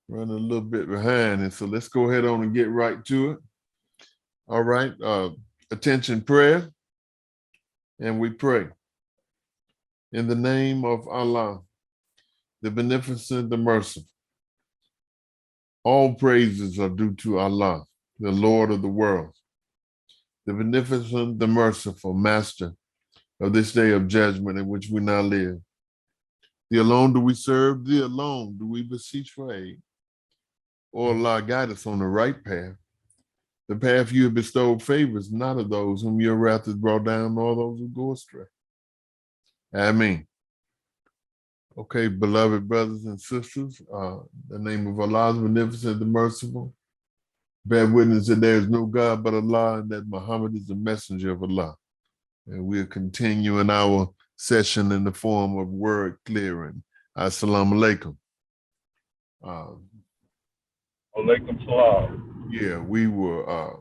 Running a little bit behind, and so let's go ahead on and get right to it. All right. Attention prayer, and we pray. In the name of Allah, the beneficent, the merciful. All praises are due to Allah, the Lord of the world, the beneficent, the merciful, master of this day of judgment in which we now live. Thee alone do we serve, thee alone do we beseech for aid. O Allah, guide us on the right path. The path you have bestowed favors, not of those whom your wrath has brought down, nor those who go astray. Ameen. Okay, beloved brothers and sisters, the name of Allah is beneficent, the merciful. Bear witness that there is no God but Allah, and that Muhammad is the messenger of Allah. And we're continuing our session in the form of word clearing. Assalamu alaikum. Alaikum salam. Yeah, we were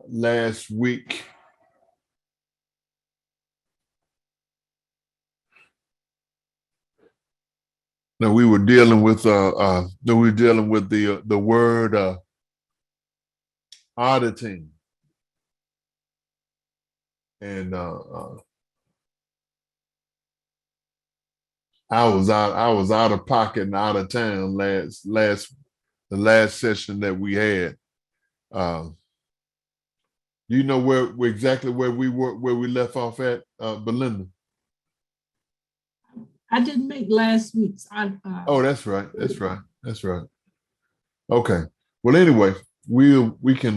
last week. No, we were dealing with the word auditing, and I was out of pocket and out of town the last session that we had. Do you know where exactly where we left off at, Belinda? I didn't make last week's. Oh, that's right. Okay. Well, anyway, we can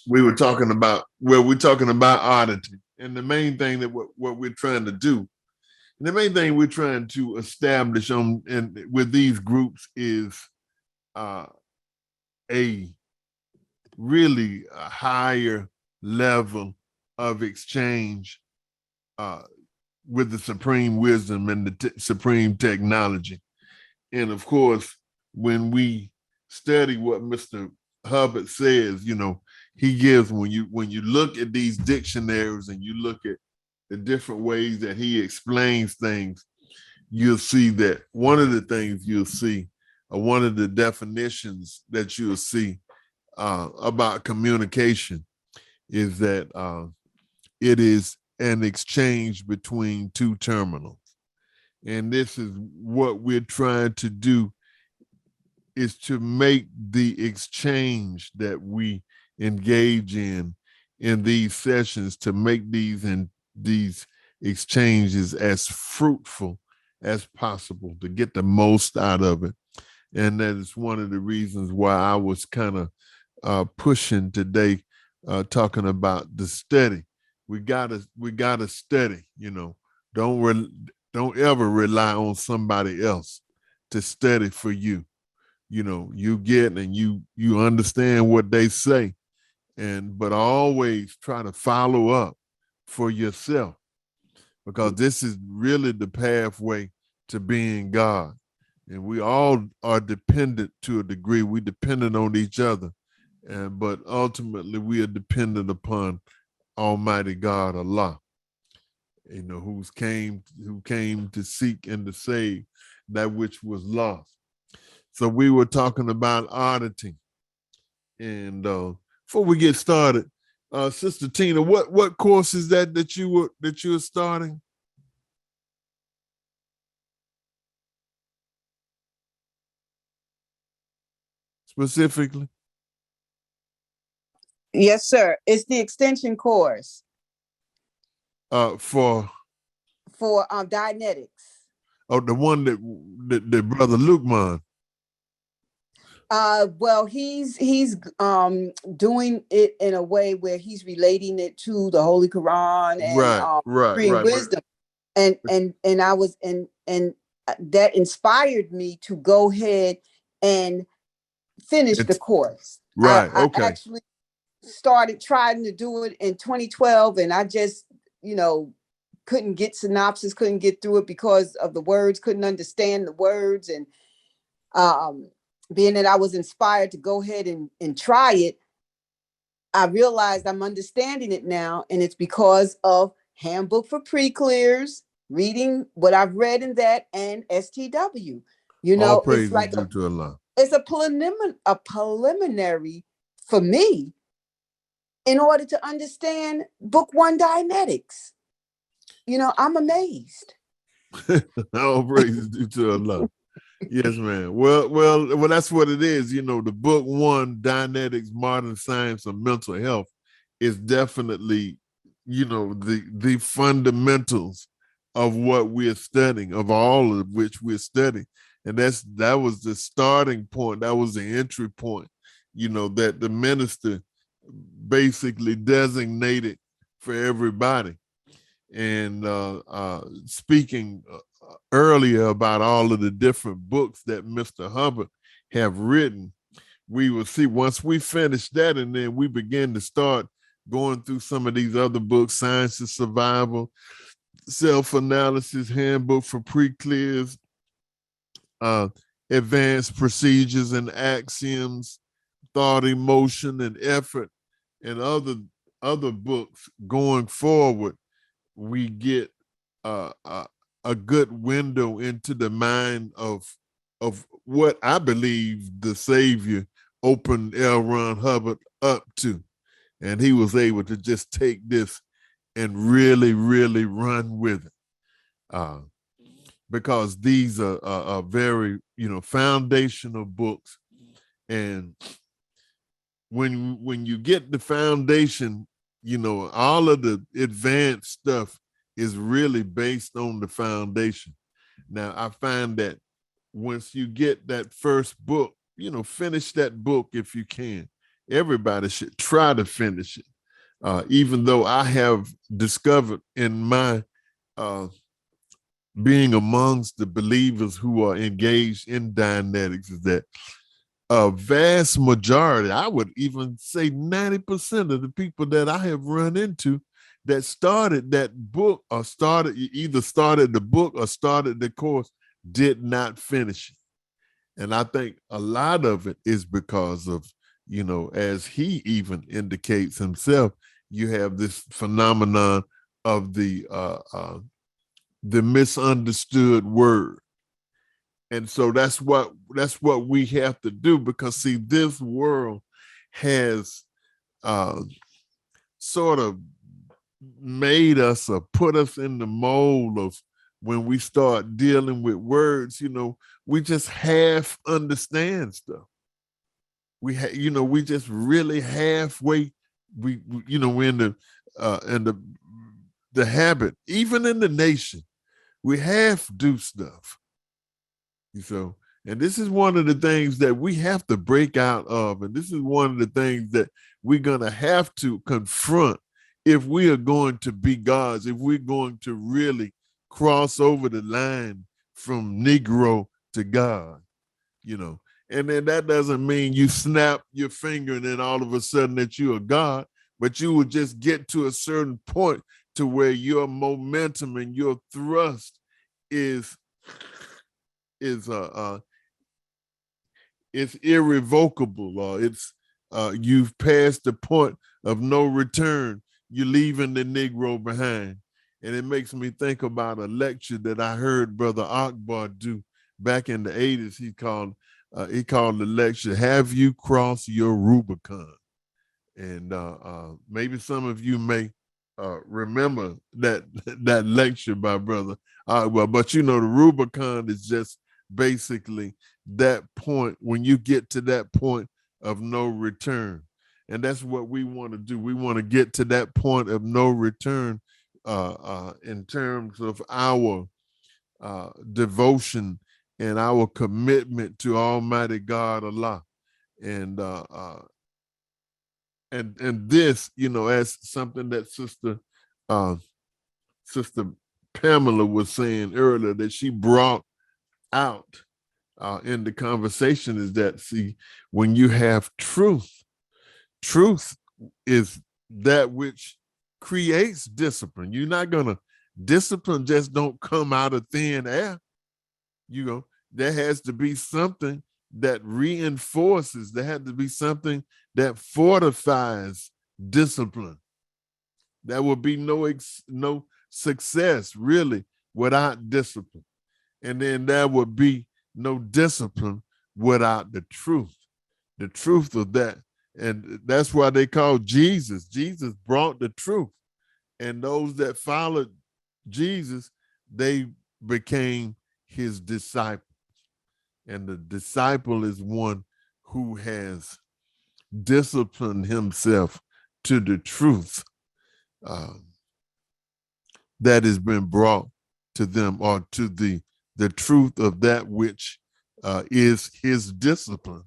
we were talking about auditing, and the main thing that what we're trying to do, and the main thing we're trying to establish with these groups is a really higher level of exchange with the supreme wisdom and the supreme technology. And of course, when we study what Mr. Hubbard says, he gives, when you look at these dictionaries and you look at the different ways that he explains things, you'll see that one of the things you'll see, or one of the definitions that you'll see about communication is that it is an exchange between two terminals. And this is what we're trying to do, is to make the exchange that we engage in these sessions, to make these exchanges as fruitful as possible, to get the most out of it. And that is one of the reasons why I was kind of pushing today, talking about the study. We gotta study. Don't ever rely on somebody else to study for you. You get and you understand what they say, but always try to follow up for yourself, because this is really the pathway to being God. And we all are dependent to a degree. We dependent on each other, but ultimately we are dependent upon Almighty God, Allah, who came to seek and to save that which was lost. So we were talking about auditing, and before we get started, Sister Tina, what course is that you were starting? Specifically? Yes, sir. It's the extension course For Dianetics. Oh, the one that Brother Lukeman. Well, he's doing it in a way where he's relating it to the Holy Quran and right. wisdom, and I was and that inspired me to go ahead and finish the course. Right. I Okay. actually started trying to do it in 2012, and I just couldn't get synopsis, couldn't get through it because of the words, couldn't understand the words, and being that I was inspired to go ahead and try it, I realized I'm understanding it now, and it's because of Handbook for Pre-Clears, reading what I've read in that, and STW. You All know, it's praise is like due to Allah. it's a preliminary for me in order to understand Book One Dianetics. You know, I'm amazed. All praise is due to Allah. Yes, man. Well, that's what it is. You know, the book one, Dianetics, Modern Science of Mental Health, is definitely, you know, the fundamentals of what we're studying, of all of which we're studying. And that was the starting point. That was the entry point, you know, that the minister basically designated for everybody. And speaking earlier about all of the different books that Mr. Hubbard have written, we will see once we finish that, and then we begin to start going through some of these other books: Science of Survival, Self-Analysis, Handbook for Pre-Clears, Advanced Procedures and Axioms, Thought, Emotion, and Effort, and other books going forward. We get a good window into the mind of what I believe the Savior opened L. Ron Hubbard up to, and he was able to just take this and really, really run with it, because these are very, you know, foundational books, and when you get the foundation, you know, all of the advanced stuff is really based on the foundation. Now, I find that once you get that first book, you know, finish that book if you can. Everybody should try to finish it. Even though I have discovered in my being amongst the believers who are engaged in Dianetics is that a vast majority, I would even say 90% of the people that I have run into that started that book or either started the book or started the course did not finish it. And I think a lot of it is because of, you know, as he even indicates himself, you have this phenomenon of the misunderstood word. And so that's what we have to do, because see, this world has sort of made us or put us in the mold of when we start dealing with words, you know, we just half understand stuff. You know, we just really halfway. You know, we're in the habit, even in the nation, we half do stuff. So, and this is one of the things that we have to break out of. And this is one of the things that we're going to have to confront if we are going to be gods, if we're going to really cross over the line from Negro to God, you know. And then that doesn't mean you snap your finger and then all of a sudden that you're a God, but you will just get to a certain point to where your momentum and your thrust is it's irrevocable, or it's you've passed the point of no return. You're leaving the Negro behind. And it makes me think about a lecture that I heard Brother Akbar do back in the 80s. He called the lecture, "Have You Crossed Your Rubicon?" And maybe some of you may remember that lecture by Brother Akbar. But you know, the Rubicon is just basically that point when you get to that point of no return. And that's what we want to do. We want to get to that point of no return in terms of our devotion and our commitment to Almighty God Allah. And this, you know, as something that Sister Pamela was saying earlier, that she brought out in the conversation, is that, see, when you have truth is that which creates discipline. You're not gonna, discipline just don't come out of thin air. You know, there has to be something that reinforces, there has to be something that fortifies discipline. There will be no success really without discipline. And then there would be no discipline without the truth of that. And that's why they call Jesus. Jesus brought the truth. And those that followed Jesus, they became his disciples. And the disciple is one who has disciplined himself to the truth that has been brought to them, or to the truth of that which is his discipline,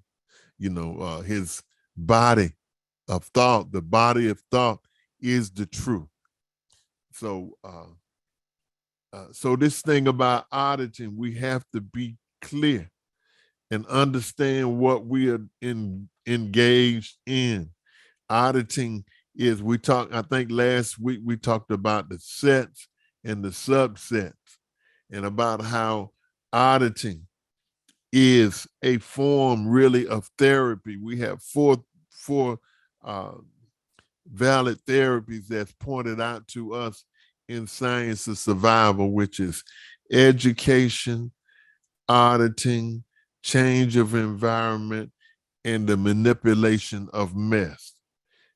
his body of thought. The body of thought is the truth. So, so this thing about auditing, we have to be clear and understand what we are engaged in. Auditing is, I think last week we talked about the sets and the subsets, and about how auditing is a form really of therapy. We have four valid therapies that's pointed out to us in Science of Survival, which is education, auditing, change of environment, and the manipulation of mess.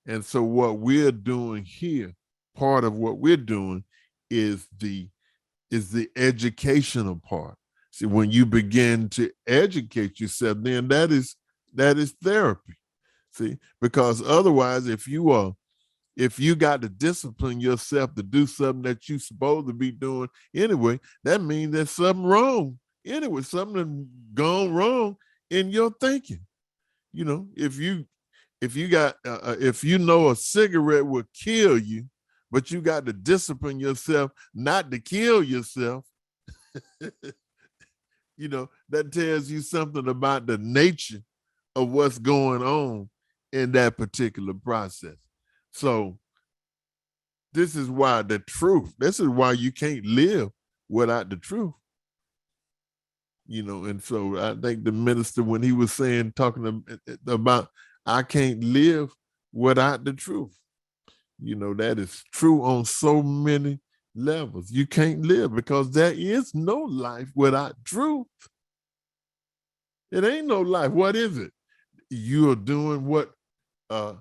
And so what we're doing here, part of what we're doing is the educational part. See, when you begin to educate yourself, then that is therapy. See, because otherwise, if you got to discipline yourself to do something that you're supposed to be doing anyway, that means there's something wrong. Anyway, something gone wrong in your thinking. If you know a cigarette will kill you, but you got to discipline yourself not to kill yourself, that tells you something about the nature of what's going on in that particular process. So this is why you can't live without the truth. And so I think the minister, when he was talking about, I can't live without the truth, that is true on so many levels. You can't live, because there is no life without truth. It ain't no life. What is it? You are doing what the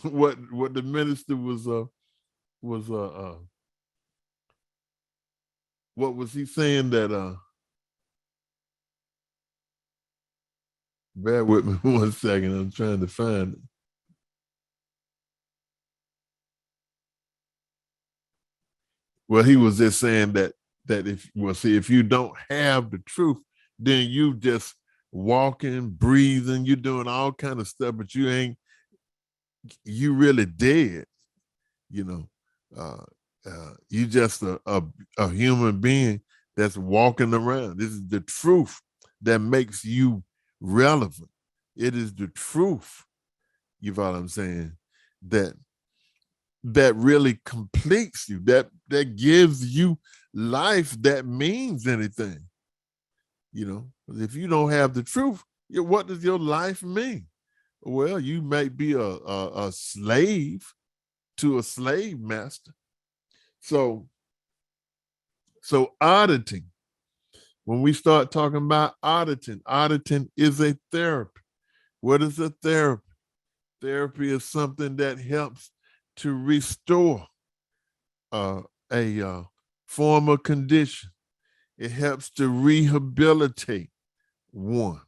what the minister was what was he saying that bear with me 1 second, I'm trying to find it. Well, he was just saying that if you don't have the truth, then you just walking, breathing, you're doing all kind of stuff, but you really dead. You just a human being that's walking around. This is the truth that makes you relevant. It is the truth, you know what I'm saying, that really completes you, that gives you life that means anything. If you don't have the truth, what does your life mean? Well, you might be a slave to a slave master. So auditing, when we start talking about auditing is a therapy. What is a therapy? Therapy is something that helps to restore a former condition. It helps to rehabilitate one.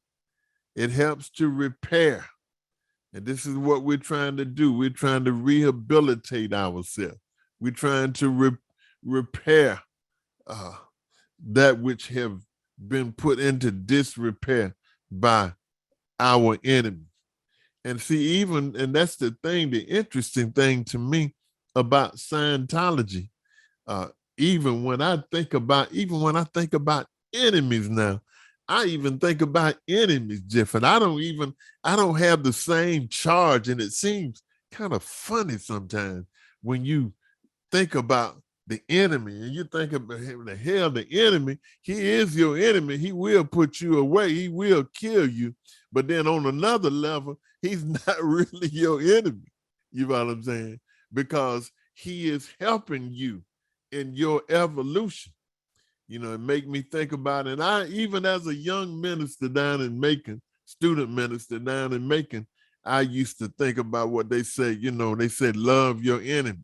It helps to repair. And this is what we're trying to do. We're trying to rehabilitate ourselves. We're trying to repair that which have been put into disrepair by our enemies. And see, and that's the thing, the interesting thing to me about Scientology, even when I think about enemies now, I even think about enemies different. I don't have the same charge, and it seems kind of funny sometimes when you think about the enemy and you think about him, the enemy, he is your enemy. He will put you away. He will kill you. But then on another level, he's not really your enemy. You know what I'm saying? Because he is helping you in your evolution. You know, it make me think about it. And I, even as a young minister down in Macon, student minister down in Macon, I used to think about what they say, you know, they said, love your enemies.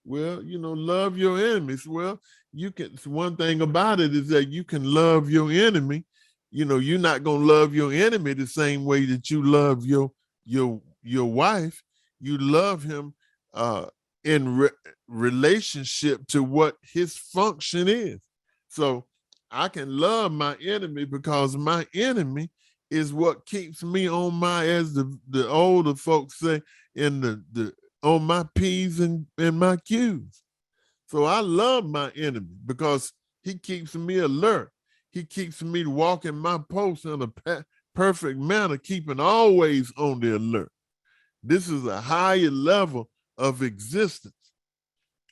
Well, you know, love your enemies. Well, you can, one thing about it is that you can love your enemy. You know, you're not going to love your enemy the same way that you love your wife. You love him in relationship to what his function is. So I can love my enemy because my enemy is what keeps me on my, as the older folks say, in the on my P's and my Q's. So I love my enemy because he keeps me alert. He keeps me walking my post in a perfect manner, keeping always on the alert. This is a higher level of existence.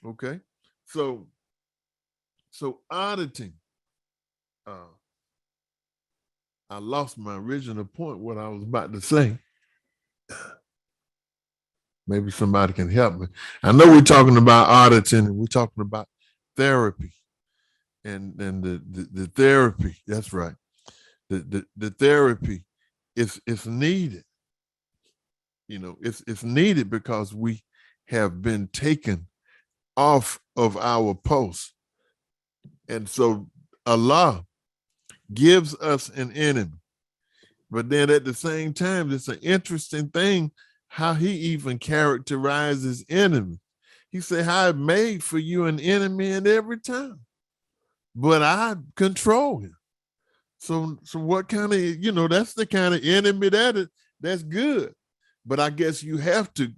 Okay, so auditing. I lost my original point, what I was about to say. Maybe somebody can help me. I know we're talking about auditing and we're talking about therapy. And the therapy, that's right. The therapy is needed. You know, it's needed because we have been taken off of our post. And so Allah gives us an enemy. But then at the same time, it's an interesting thing how he even characterizes enemy. He said, I made for you an enemy in every time, but I control him. So what kind of, you know, that's the kind of enemy that's good. But I guess you have to,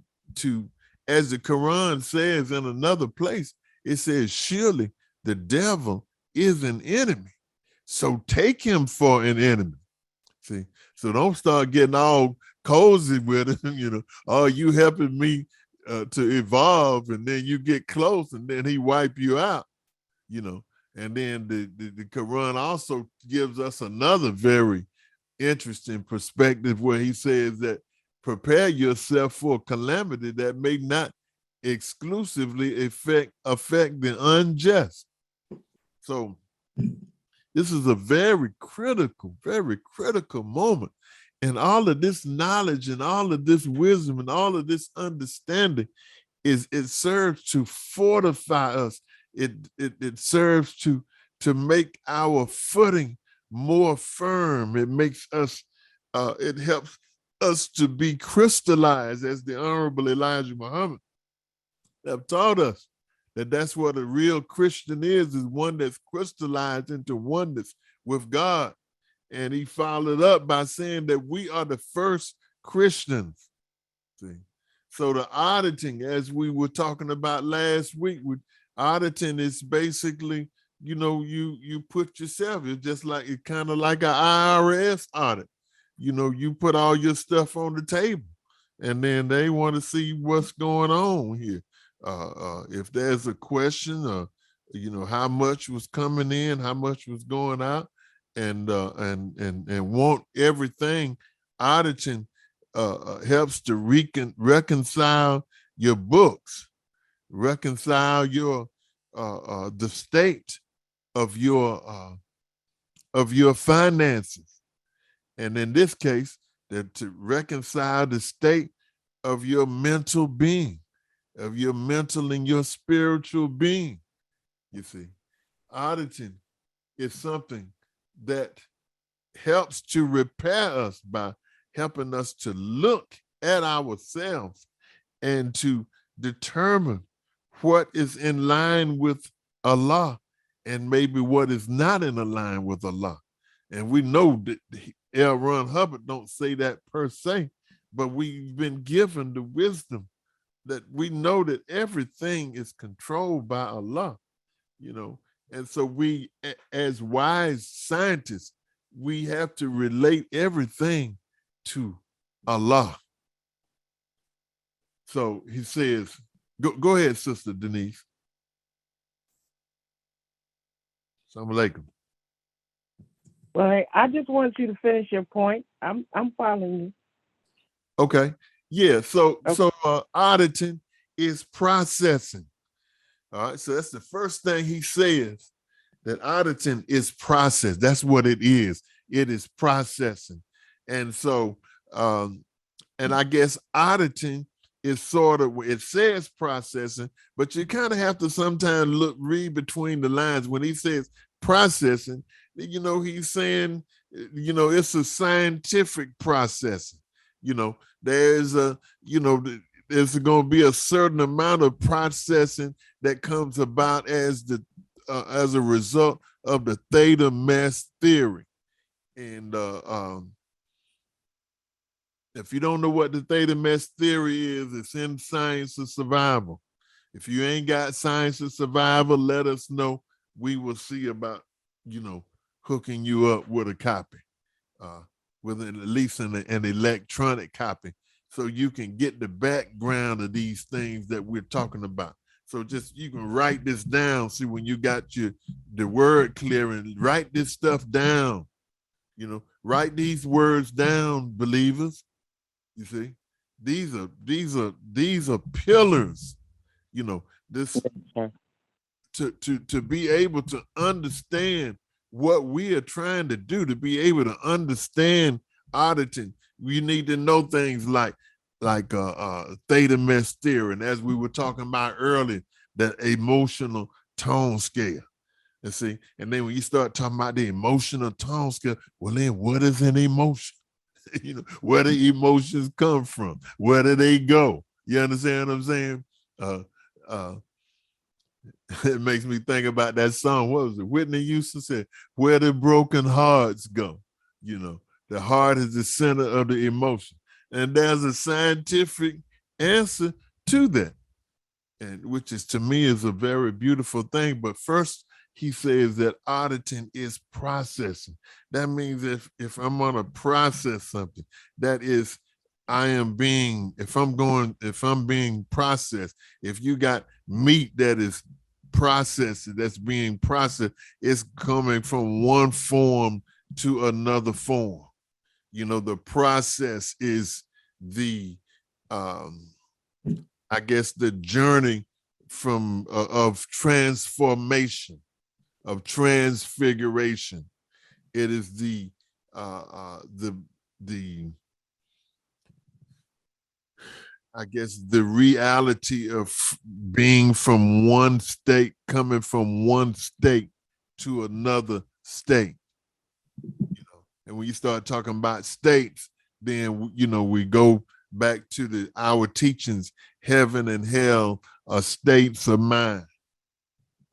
as the Quran says in another place, it says, surely the devil is an enemy. So take him for an enemy. See, so don't start getting all cozy with him, you know, oh, you helping me to evolve, and then you get close and then he wipe you out, you know. And then the Quran also gives us another very interesting perspective where he says that prepare yourself for calamity that may not exclusively affect the unjust. So this is a very critical moment. And all of this knowledge and all of this wisdom and all of this understanding it serves to fortify us. It serves to make our footing more firm. It makes us, it helps us to be crystallized, as the Honorable Elijah Muhammad have taught us. That's what a real Christian is one that's crystallized into oneness with God. And he followed up by saying that we are the first Christians. See? So the auditing, as we were talking about last week, auditing is basically, you know, you put yourself, it's just like, it's kind of like an IRS audit. You know, you put all your stuff on the table and then they want to see what's going on here. If there's a question, you know, how much was coming in, how much was going out, and want everything. Auditing helps to reconcile your books, reconcile your the state of your finances, and in this case, to reconcile the state of your mental being, of your mental and your spiritual being. You see, auditing is something that helps to repair us by helping us to look at ourselves and to determine what is in line with Allah and maybe what is not in line with Allah. And we know that L. Ron Hubbard don't say that per se, but we've been given the wisdom that we know that everything is controlled by Allah, you know. And so we, as wise scientists, we have to relate everything to Allah. So he says, go ahead, Sister Denise. Assalamu alaikum. Well, I just wanted you to finish your point. I'm following you. Okay. Yeah. So Okay. auditing is processing. All right. So that's the first thing he says, that auditing is process. That's what it is. It is processing. And so and I guess auditing is sort of, it says processing, but you kind of have to sometimes read between the lines. When he says processing, he's saying, it's a scientific processing. There's there's going to be a certain amount of processing that comes about as a result of the theta mass theory. And if you don't know what the theta mass theory is, it's in Science of Survival. If you ain't got Science of Survival, let us know. We will see about, hooking you up with a copy, with at least an electronic copy, so you can get the background of these things that we're talking about. So just, you can write this down. See, when you got the word clearing, write this stuff down. Write these words down, believers. You see, these are pillars. This, to be able to understand what we are trying to do, to be able to understand auditing, we need to know things like theta mass theory, and as we were talking about earlier, that emotional tone scale. And see, and then when you start talking about the emotional tone scale, well, then what is an emotion? Where do emotions come from? Where do they go? You understand what I'm saying? Uh, it makes me think about that song. What was it? Whitney Houston said, "Where the broken hearts go." The heart is the center of the emotion, and there's a scientific answer to that, and which is, to me, is a very beautiful thing. But first, he says that auditing is processing. That means if I'm going to process something, that is, if I'm being processed, if you got meat that is processed, that's being processed, it's coming from one form to another form. The process is the, I guess, the journey from of transformation, of transfiguration. It is the I guess the reality of being from one state, coming from one state to another state. And when you start talking about states, then we go back to our teachings. Heaven and hell are states of mind,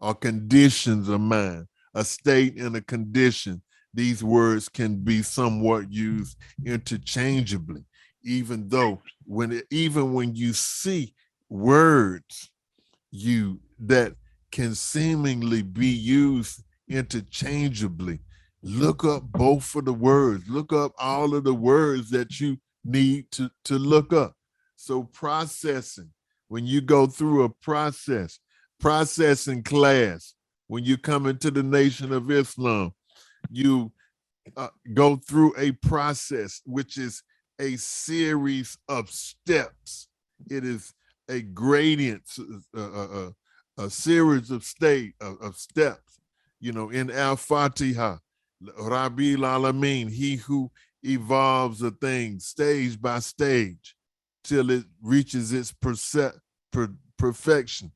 are conditions of mind. A state and a condition, these words can be somewhat used interchangeably, even though even when you see words that can seemingly be used interchangeably, look up both of the words, look up all of the words that you need to look up. So processing, when you go through a processing class, when you come into the Nation of Islam, you go through a process, which is a series of steps. It is a gradient, a series of steps. In Al-Fatiha, Rabbil Alameen, he who evolves a thing stage by stage till it reaches its perfection.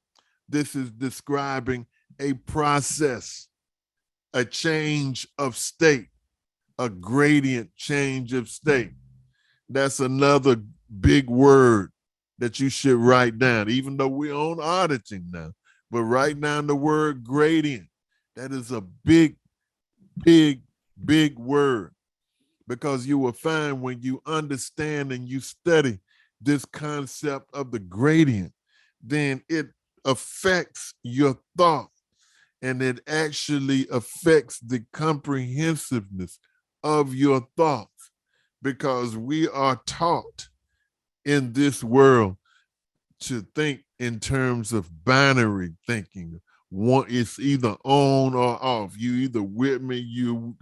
This is describing a process, a change of state, a gradient change of state. That's another big word that you should write down, even though we're on auditing now. But write down the word gradient. That is a big, big, big word, because you will find when you understand and you study this concept of the gradient, then it affects your thought, and it actually affects the comprehensiveness of your thoughts, because we are taught in this world to think in terms of binary thinking. One, it's either on or off. You either with me, you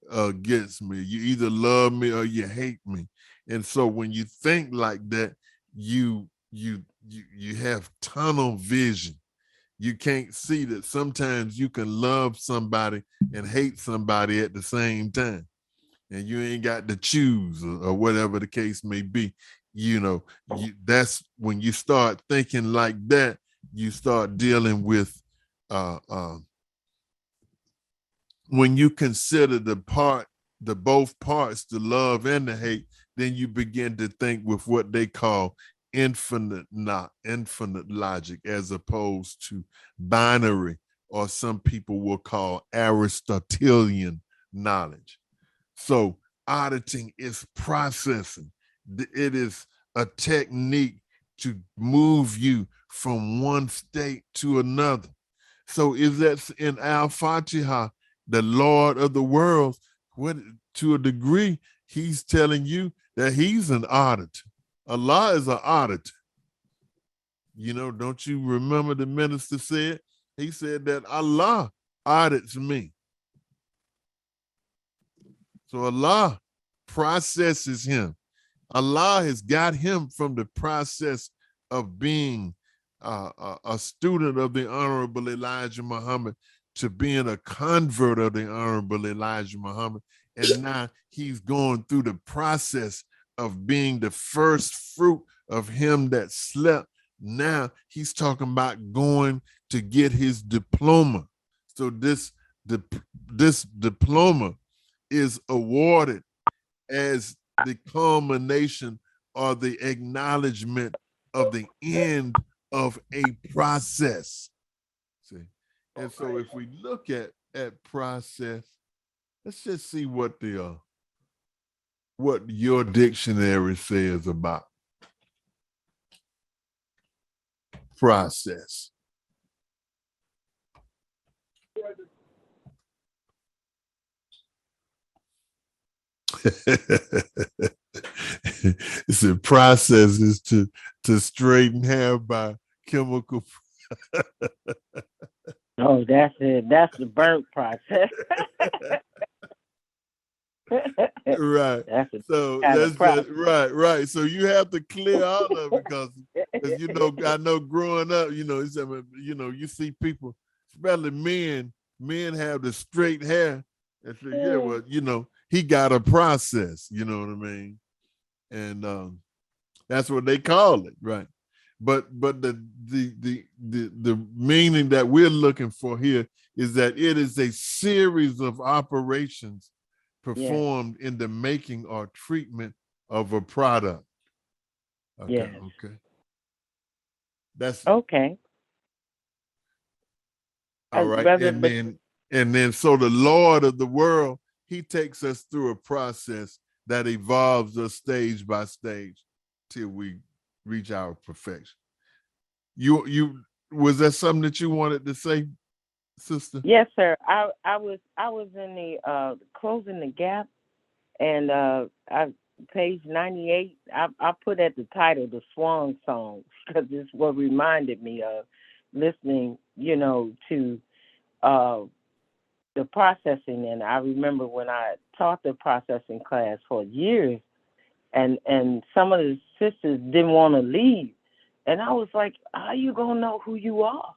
against me. You either love me or you hate me. And so when you think like that, you have tunnel vision. You can't see that sometimes you can love somebody and hate somebody at the same time. And you ain't got to choose, or whatever the case may be. That's when you start thinking like that, you start dealing with when you consider the both parts, the love and the hate, then you begin to think with what they call infinite logic, as opposed to binary, or some people will call Aristotelian knowledge. So auditing is processing. It is a technique to move you from one state to another. So is that in Al-Fatiha, the Lord of the world, to a degree, he's telling you that he's an auditor. Allah is an auditor. Don't you remember the minister said? He said that Allah audits me. So Allah processes him. Allah has got him from the process of being a student of the Honorable Elijah Muhammad to being a convert of the Honorable Elijah Muhammad. And now he's going through the process of being the first fruit of him that slept. Now he's talking about going to get his diploma. So this diploma is awarded as the culmination or the acknowledgement of the end of a process. See? And so if we look at process, let's just see what your dictionary says about process. It's a process is to straighten hair by chemical. Oh, that's it. That's the burnt process. Right. So that's just right. So you have to clear all of it because I know growing up, you see people, especially men have the straight hair and say, yeah, well, he got a process, you know what I mean? And that's what they call it, right? But the meaning that we're looking for here is that it is a series of operations performed in the making or treatment of a product. Okay. That's okay. All right. And then so the Lord of the world, he takes us through a process that evolves us stage by stage till we reach our perfection. You was that something that you wanted to say, sister? Yes, sir. I was in the closing the gap, and I page 98. I put at the title the Swan Song because it's what reminded me of listening, to the processing. And I remember when I taught the processing class for years, and some of the sisters didn't want to leave, and I was like, "How you gonna know who you are?"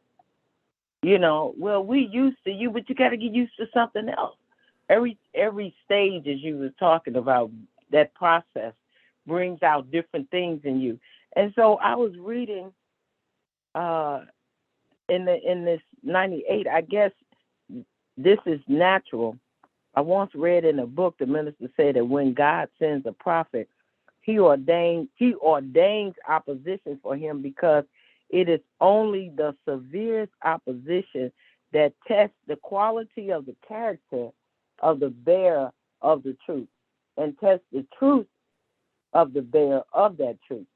Well, we used to you, but you got to get used to something else. Every stage, as you were talking about, that process brings out different things in you. And so I was reading in this 98. I guess this is natural. I once read in a book, the minister said that when God sends a prophet, he ordains opposition for him because it is only the severest opposition that tests the quality of the character of the bearer of the truth and tests the truth of the bearer of that truth.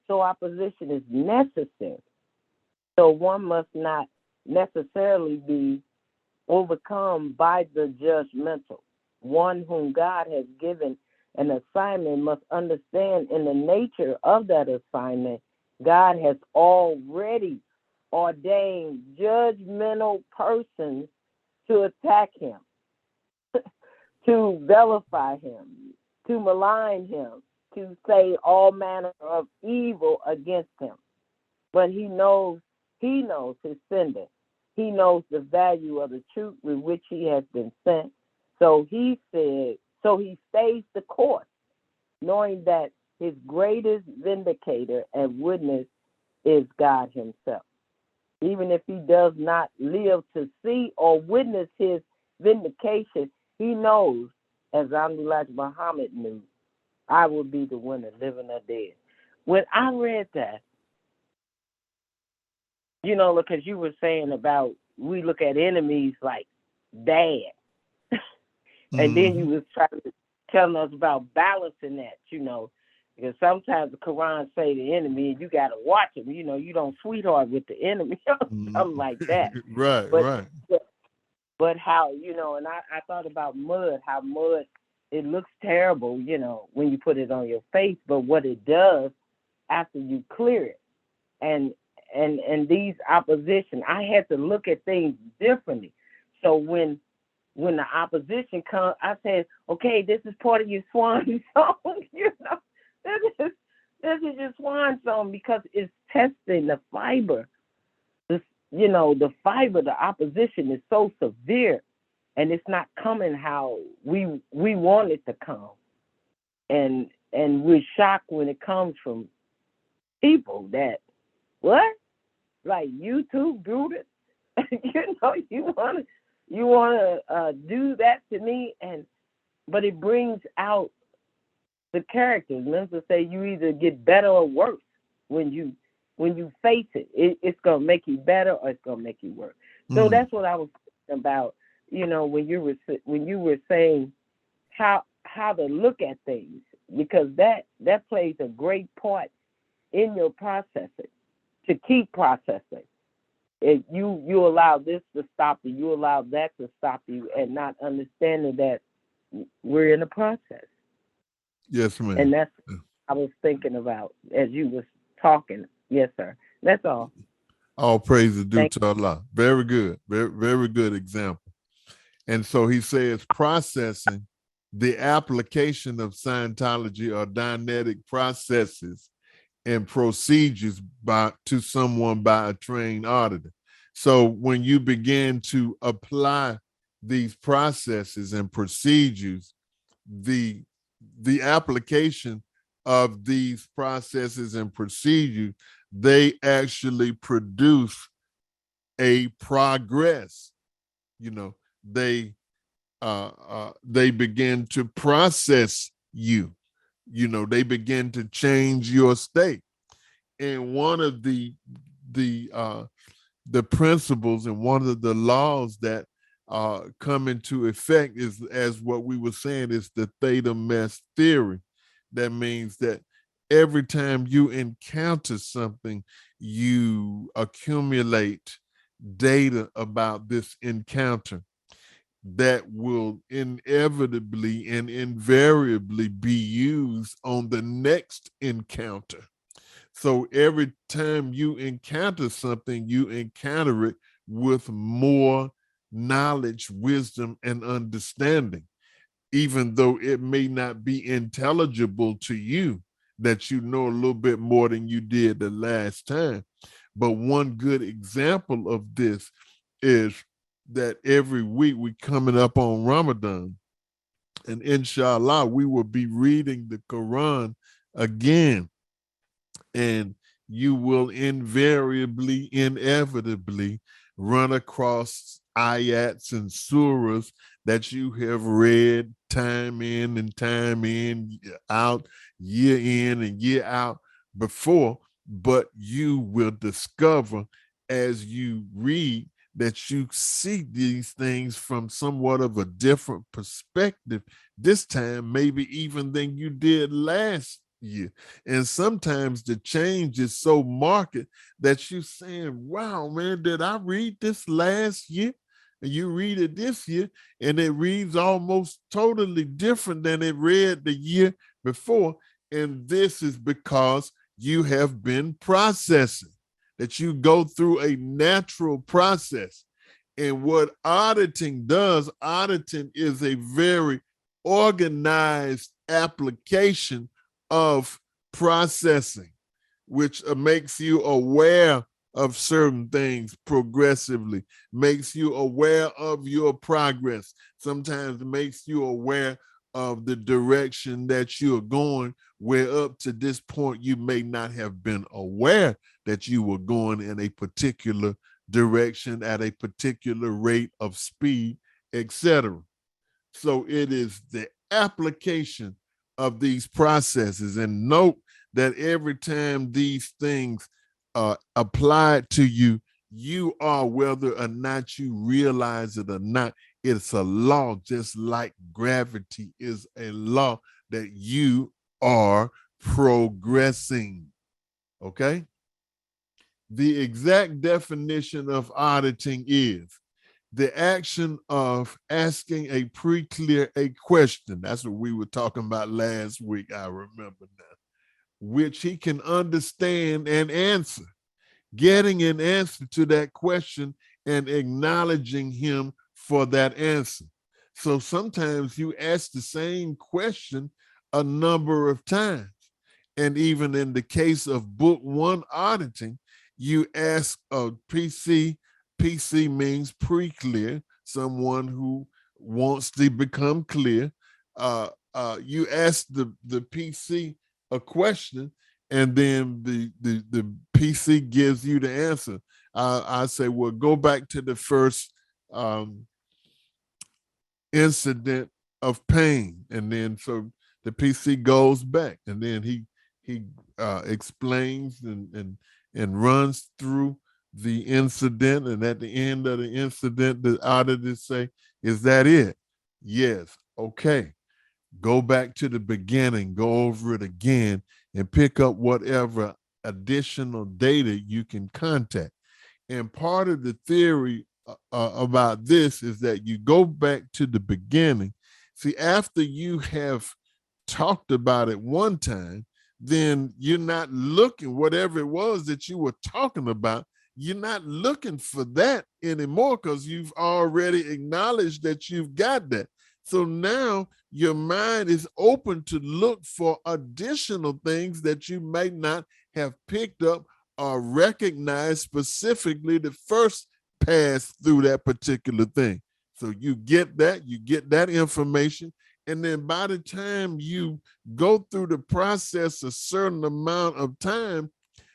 So opposition is necessary. So one must not necessarily be overcome by the judgmental. One whom God has given an assignment must understand in the nature of that assignment, God has already ordained judgmental persons to attack him, to vilify him, to malign him, to say all manner of evil against him. But he knows his sender. He knows the value of the truth with which he has been sent. So he stays the course, knowing that his greatest vindicator and witness is God himself. Even if he does not live to see or witness his vindication, he knows, as Elijah Muhammad knew, I will be the winner, living or dead. When I read that, because you were saying about we look at enemies like bad. And then you was telling us about balancing that, because sometimes the Quran say the enemy and you got to watch him. You don't sweetheart with the enemy or something like that. Right. But how, and I thought about mud, how mud, it looks terrible, when you put it on your face, but what it does after you clear it. And these opposition, I had to look at things differently. So when the opposition comes, I said, okay, this is part of your swan song, this is your swan song, because it's testing the fiber. The fiber, the opposition is so severe, and it's not coming how we want it to come. And we're shocked when it comes from people that, what? Like you too, Brutus? you want to do that to me, but it brings out the characters. Members say you either get better or worse when you face it. It's gonna make you better or it's gonna make you worse. So that's what I was thinking about. When you were saying how to look at things, because that plays a great part in your processing. To keep processing, if you allow this to stop you, you allow that to stop you, and not understanding that we're in a process. Yes, ma'am. And that's what I was thinking about as you was talking. Yes, sir. That's all. All praise is due to Allah. Very good. Very, very good example. And so he says processing, the application of Scientology or Dianetic processes and procedures to someone by a trained auditor. So when you begin to apply these processes and procedures, the application of these processes and procedures, they actually produce a progress. They begin to process you. They begin to change your state. And one of the principles and one of the laws that come into effect is, as what we were saying, is the theta mess theory. That means that every time you encounter something, you accumulate data about this encounter that will inevitably and invariably be used on the next encounter. So every time you encounter something, you encounter it with more knowledge, wisdom, and understanding, even though it may not be intelligible to you, that you know a little bit more than you did the last time. But one good example of this is that every week we coming up on Ramadan, and inshallah, we will be reading the Quran again. And you will inevitably run across ayats and surahs that you have read time in and time in, out, year in and year out before, but you will discover as you read that you see these things from somewhat of a different perspective this time, maybe even than you did last year. And sometimes the change is so marked that you're saying, wow, man, did I read this last year? And you read it this year, and it reads almost totally different than it read the year before. And this is because you have been processing, that you go through a natural process. And what auditing does, auditing is a very organized application of processing, which makes you aware of certain things progressively, makes you aware of your progress, sometimes makes you aware of the direction that you're going, where up to this point you may not have been aware that you were going in a particular direction at a particular rate of speed, etc. So it is the application of these processes. And note that every time these things are applied to you, you are, whether or not you realize it or not, it's a law, just like gravity is a law, that you are progressing. Okay? The exact definition of auditing is the action of asking a pre-clear a question. That's what we were talking about last week, I remember now, which he can understand and answer. Getting an answer to that question and acknowledging him for that answer. So sometimes you ask the same question a number of times. And even in the case of book one auditing, you ask a PC. PC means pre-clear, someone who wants to become clear. You ask the PC a question, and then the PC gives you the answer. I say, well, go back to the first incident of pain, and then so the PC goes back, and then he explains and runs through the incident, and at the end of the incident, the auditors say, "Is that it?" Yes. Okay. Go back to the beginning, go over it again, and pick up whatever additional data you can contact. And part of the theory about this is that you go back to the beginning. See, after you have talked about it one time, then you're not looking, whatever it was that you were talking about, you're not looking for that anymore, because you've already acknowledged that you've got that. So now your mind is open to look for additional things that you may not have picked up or recognized specifically the first pass through that particular thing. So you get that information. And then by the time you go through the process a certain amount of time,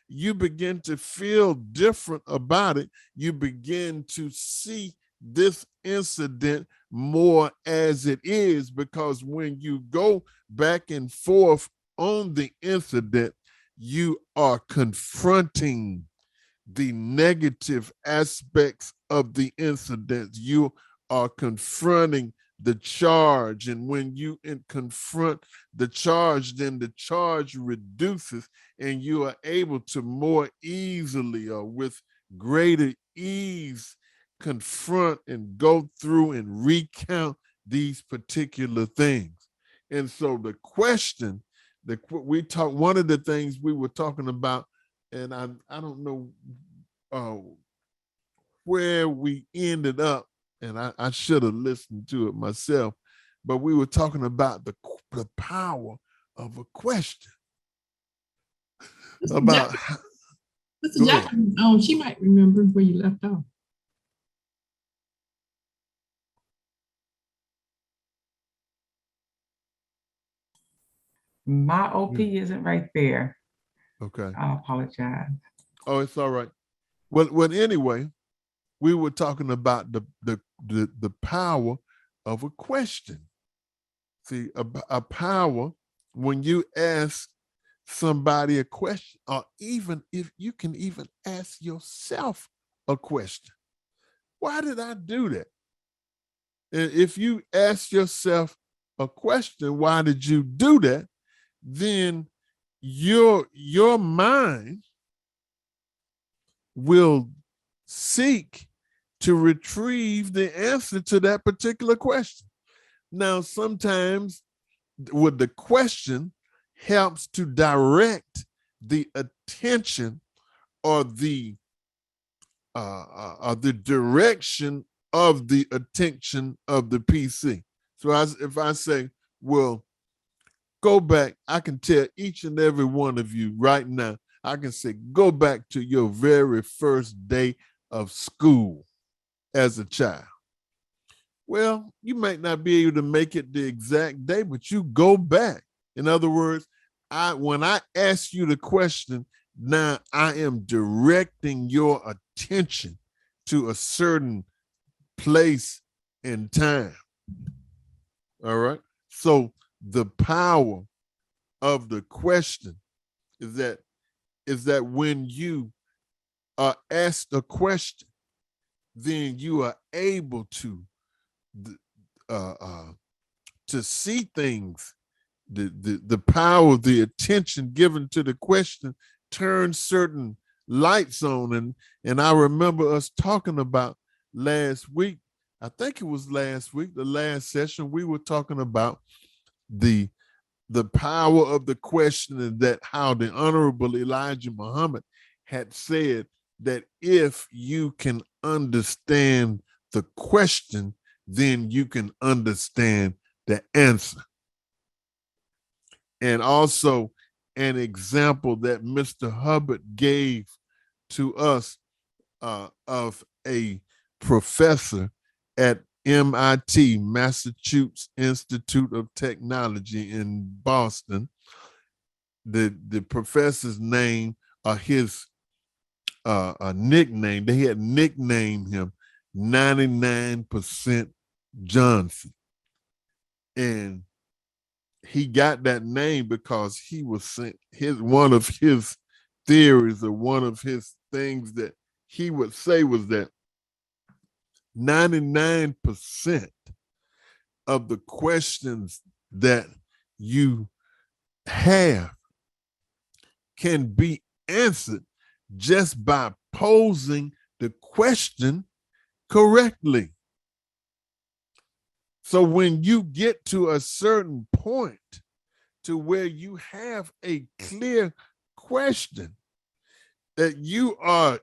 you begin to feel different about it. You begin to see this incident more as it is, because when you go back and forth on the incident, you are confronting the negative aspects of the incident. You are confronting the charge. And when you confront the charge, then the charge reduces, and you are able to more easily or with greater ease confront and go through and recount these particular things. And so the question that one of the things we were talking about, and I don't know where we ended up, and I should have listened to it myself, but we were talking about the power of a question. Mr. About Jackson, Go Mr. ahead. Jackson, she might remember where you left off. My OP isn't right there. Okay. I apologize. Oh, it's all right. Well, anyway, we were talking about the power of a question. See, a power when you ask somebody a question, or even if you can even ask yourself a question. Why did I do that? And if you ask yourself a question, why did you do that? Then your mind will seek to retrieve the answer to that particular question. Now, sometimes with the question helps to direct the attention or the direction of the attention of the PC. So if I say, well, Go back. I can tell each and every one of you right now, I can say, go back to your very first day of school as a child. Well, you might not be able to make it the exact day, but you go back. In other words, when I ask you the question, now I am directing your attention to a certain place and time. All right. So the power of the question is that when you are asked a question, then you are able to see things. The power of the attention given to the question turns certain lights on. And I remember us talking about last week, I think it was last week, the last session, we were talking about the power of the question, and that how the Honorable Elijah Muhammad had said that if you can understand the question, then you can understand the answer. And also an example that Mr. Hubbard gave to us of a professor at MIT, Massachusetts Institute of Technology in Boston. The professor's name, his nickname, they had nicknamed him 99% Johnson. And he got that name because he was saying one of his theories, or one of his things that he would say was that 99% of the questions that you have can be answered just by posing the question correctly. So when you get to a certain point to where you have a clear question, that you are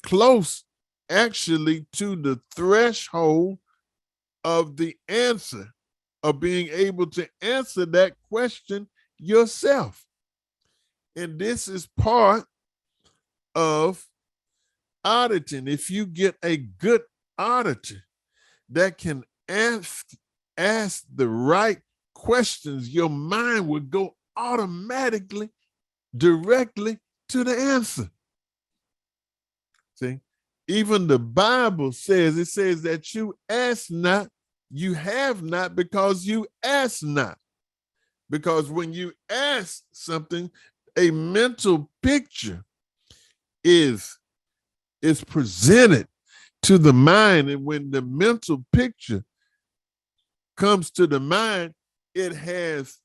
close actually to the threshold of the answer, of being able to answer that question yourself. And this is part of auditing. If you get a good auditor that can ask the right questions, your mind would go automatically directly to the answer. See, even the Bible says, it says that you ask not, you have not because you ask not. Because when you ask something, a mental picture is presented to the mind. And when the mental picture comes to the mind, it has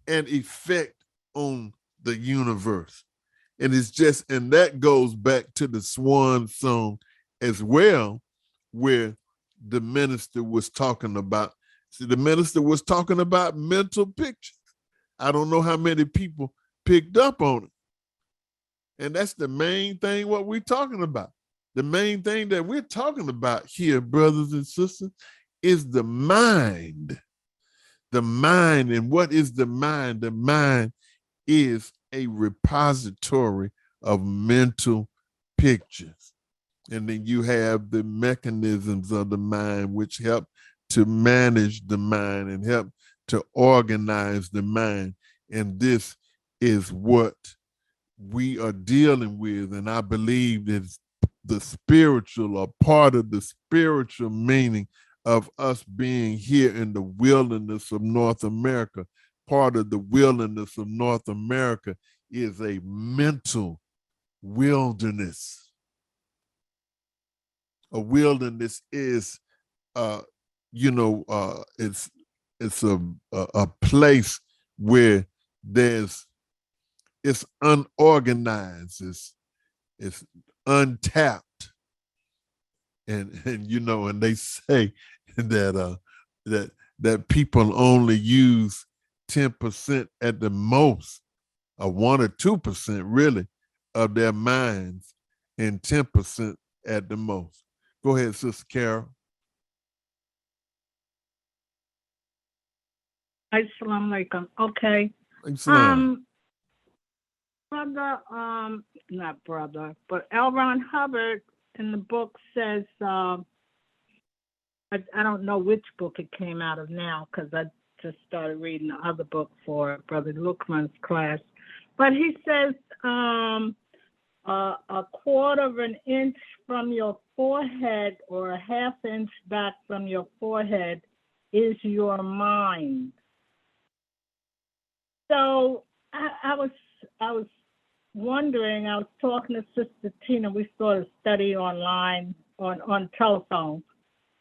an effect on the universe. And it's just, and that goes back to the Swan song as well, where the minister was talking about, the minister was talking about mental pictures. I don't know how many people picked up on it. And that's the main thing what we're talking about. The main thing that we're talking about here, brothers and sisters, is the mind. The mind. And what is the mind? The mind is a repository of mental pictures. And then you have the mechanisms of the mind which help to manage the mind and help to organize the mind. And this is what we are dealing with. And I believe that the spiritual, or part of the spiritual meaning of us being here in the wilderness of North America, part of the wilderness of North America is a mental wilderness. A wilderness is, it's a place where it's unorganized, it's untapped, and they say that people only use 10% at the most, or 1 or 2% really, of their minds, and 10% at the most. Go ahead, Sister Carol. Assalamu alaikum. Okay. Islam. Brother, not brother, but L. Ron Hubbard in the book says, I don't know which book it came out of now because I just started reading the other book for Brother Lukman's class. But he says a quarter of an inch from your forehead or a half inch back from your forehead is your mind. So I was wondering, I was talking to Sister Tina, we saw a study online on telephone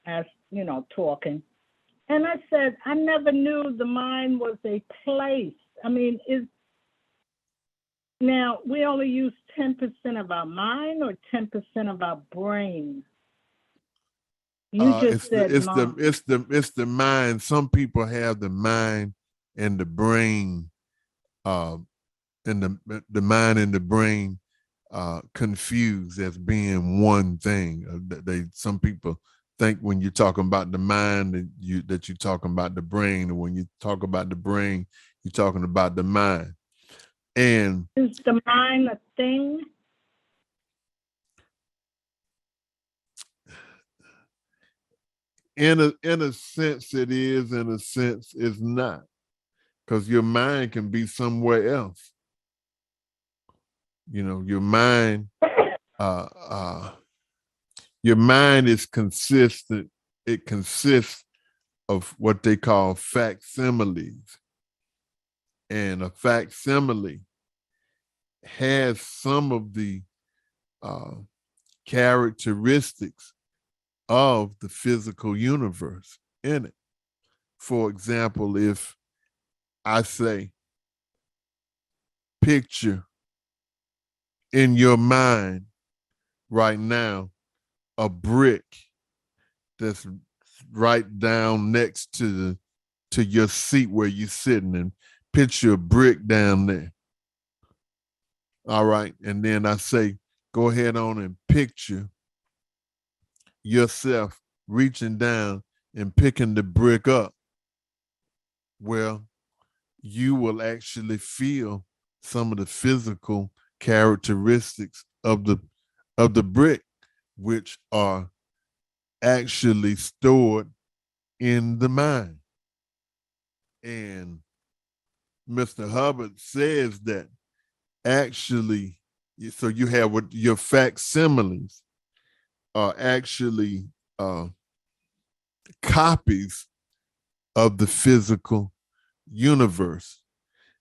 as, you know, talking. And I said, I never knew the mind was a place. I mean, now we only use 10% of our mind or 10% of our brain? You just said mind. It's the mind. Some people have the mind and the brain, and the mind and the brain confused as being one thing. Some people think when you're talking about the mind that you're talking about the brain, and when you talk about the brain, you're talking about the mind. And is the mind a thing? in a sense it is, in a sense it's not, because your mind can be somewhere else. You know, your mind is consistent. It consists of what they call facsimiles. And a facsimile has some of the characteristics of the physical universe in it. For example, if I say, picture in your mind right now a brick that's right down next to your seat where you're sitting, and picture a brick down there. All right. And then I say, go ahead on and picture yourself reaching down and picking the brick up. Well, you will actually feel some of the physical characteristics of the brick, which are actually stored in the mind. And Mr. Hubbard says that actually, so you have what your facsimiles are actually copies of the physical universe,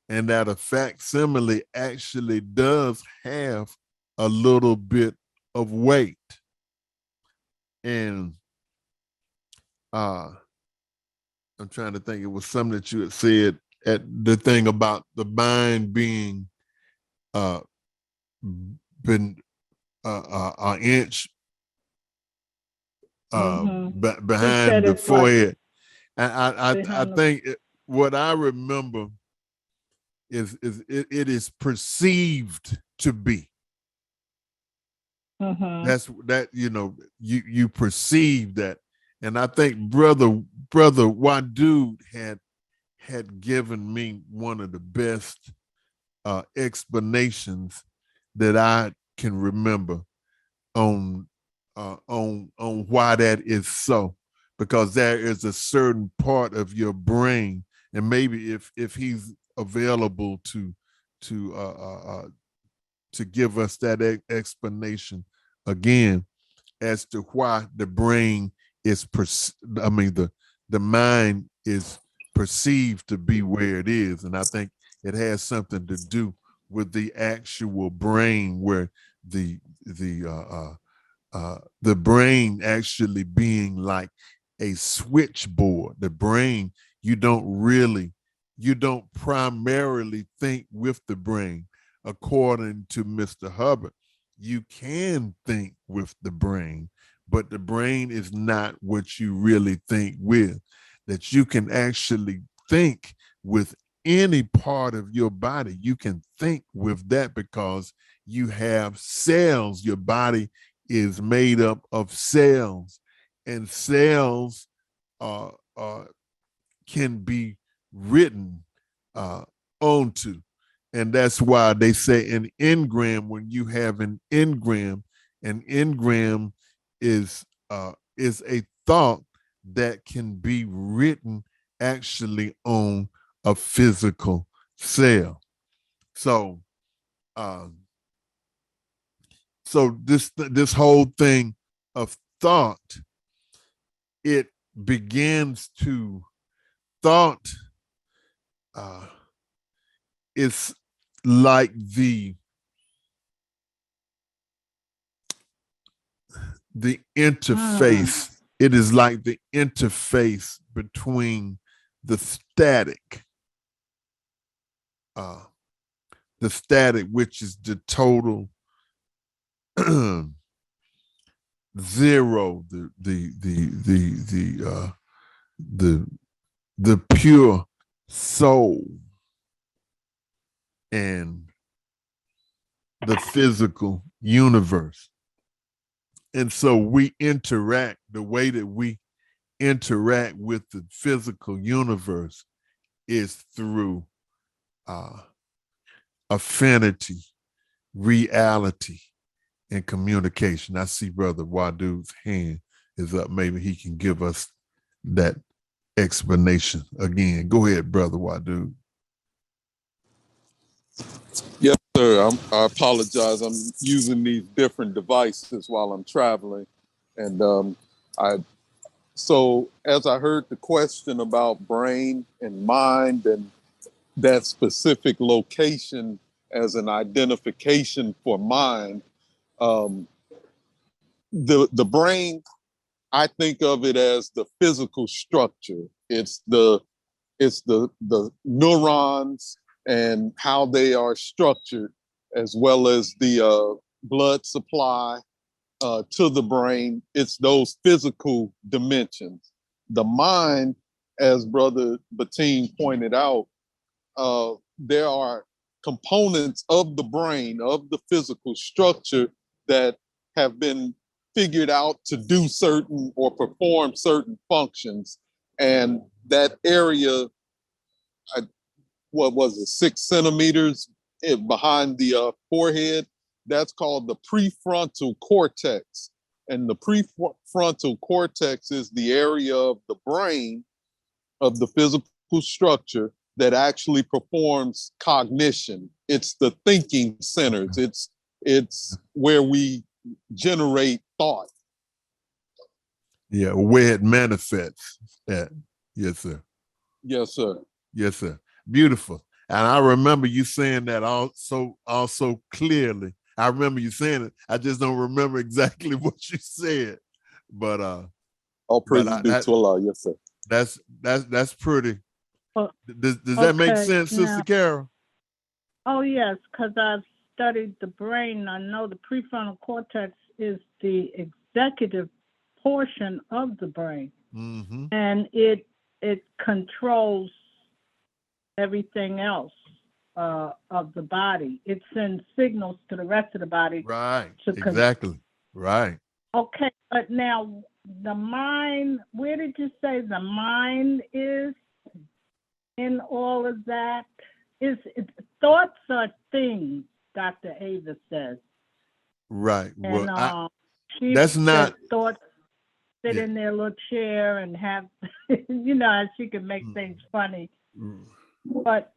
and that a facsimile actually does have a little bit of weight. And I'm trying to think, it was something that you had said at the thing about the mind being been an inch behind the forehead. I think what I remember is it is perceived to be. That's that, you know, you perceive that. And I think brother Wadud had given me one of the best explanations that I can remember on why that is so, because there is a certain part of your brain, and maybe if he's available to give us that explanation again as to why the brain is the mind is perceived to be where it is. And I think it has something to do with the actual brain, where the brain actually being like a switchboard. The brain, you don't primarily think with the brain. According to Mr. Hubbard, you can think with the brain, but the brain is not what you really think with. That you can actually think with any part of your body. You can think with that because you have cells. Your body is made up of cells, and cells can be written onto. And that's why they say an engram, when you have an engram is a thought that can be written actually on a physical cell. So this whole thing of thought, it begins to thought is like the interface. It is like the interface between the static, which is the total zero, the pure soul, and the physical universe. And so we interact, the way that we interact with the physical universe is through affinity, reality, and communication. I see Brother Wadu's hand is up. Maybe he can give us that explanation again. Go ahead, Brother Wadu. Yes, sir. I apologize. I'm using these different devices while I'm traveling. And so as I heard the question about brain and mind and that specific location as an identification for mind, the brain, I think of it as the physical structure. It's the neurons and how they are structured, as well as the blood supply to the brain. It's those physical dimensions. The mind, as Brother Bettine pointed out, there are components of the brain, of the physical structure, that have been figured out to do certain or perform certain functions. And that area, what was it, 6 centimeters behind the forehead, that's called the prefrontal cortex. And the prefrontal cortex is the area of the brain, of the physical structure, that actually performs cognition. It's the thinking centers. It's where we generate thought. Yeah, where it manifests at. Yes, sir. Yes, sir. Yes, sir. Beautiful. And I remember you saying that also clearly. I remember you saying it. I just don't remember exactly what you said. But all praises due to Allah. Yes, sir. That's pretty. Does Okay, that make sense, Sister now- Carol? Oh, yes, because I've studied the brain. I know the prefrontal cortex is the executive portion of the brain, Mm-hmm. and it controls everything else of the body. It sends signals to the rest of the body. Right. Exactly. Right. Okay, but now the mind, where did you say the mind is in all of that? Thoughts are things, Dr. Ava says. Right. And Well, she that's said not thoughts sit yeah. in their little chair and have, and she can make things funny. But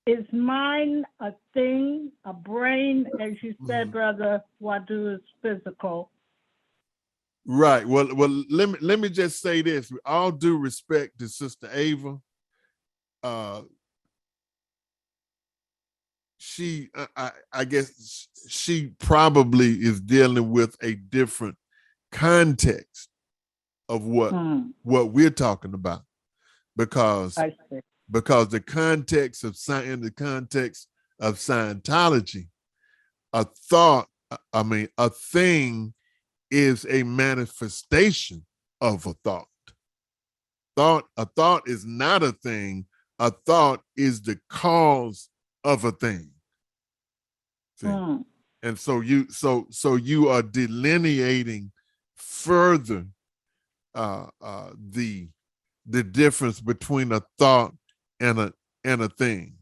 is mind a thing, a brain, as you said, Brother Wadu, is physical? Right. Well, let me just say this. With all due respect to Sister Ava, she, I guess, she probably is dealing with a different context of what we're talking about, because I see. the context of in the context of Scientology, a thing is a manifestation of a thought. A thought is not a thing. A thought is the cause of a thing. See? And so you are delineating further the the difference between a thought and a thing.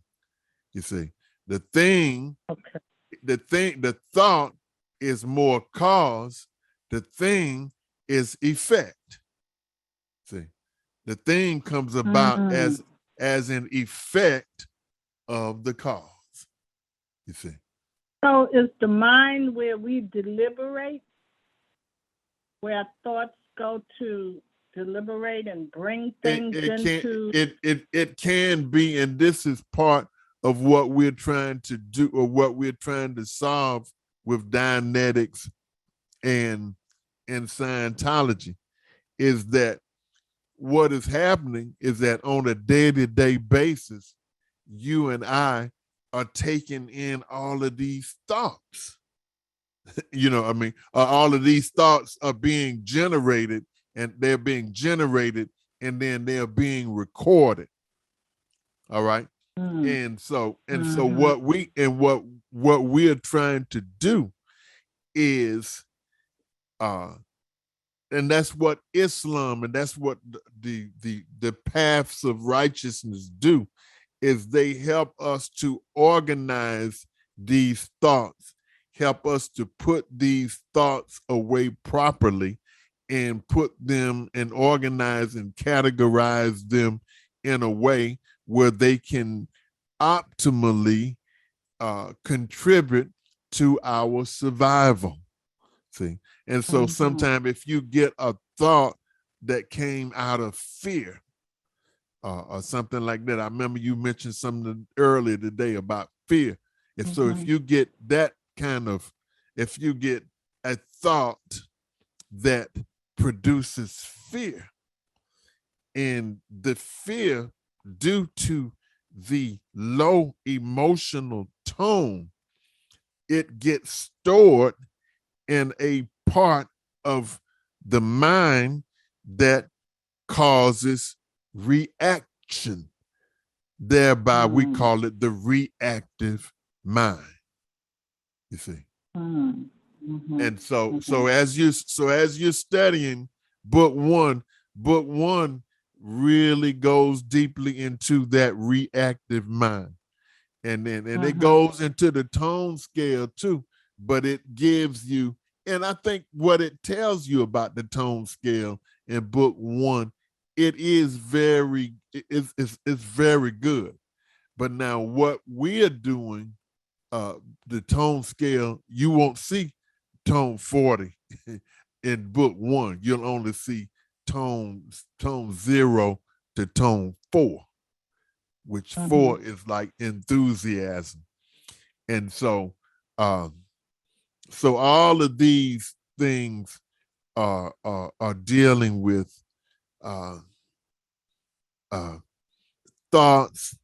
You see, the thing, Okay. the thought is more cause, the thing is effect. See, the thing comes about as an effect of the cause. You see. So is the mind where we deliberate, where our thoughts go to deliberate and bring things into? It can be, and this is part of what we're trying to do, or what we're trying to solve with Dianetics and Scientology, is that what is happening is that on a day-to-day basis, you and I are taking in all of these thoughts. You know, I mean, all of these thoughts are being generated, and they're being generated, and then they're being recorded. All right. And so what we're trying to do is and that's what Islam and that's what the paths of righteousness do, is they help us to organize these thoughts, help us to put these thoughts away properly, and put them and organize and categorize them in a way where they can optimally contribute to our survival. See, and so sometimes if you get a thought that came out of fear or something like that, I remember you mentioned something earlier today about fear. And so if you get that kind of, if you get a thought that produces fear, and the fear, due to the low emotional tone, it gets stored in a part of the mind that causes reaction. Thereby, we call it the reactive mind. You see. And so as you're studying book one really goes deeply into that reactive mind. And then it goes into the tone scale too, but it gives you, and I think what it tells you about the tone scale in book one, it's very good. But now what we're doing, the tone scale, you won't see tone 40 in book one. You'll only see tone 0 to tone 4, which 4 is like enthusiasm. And so so all of these things are dealing with thoughts,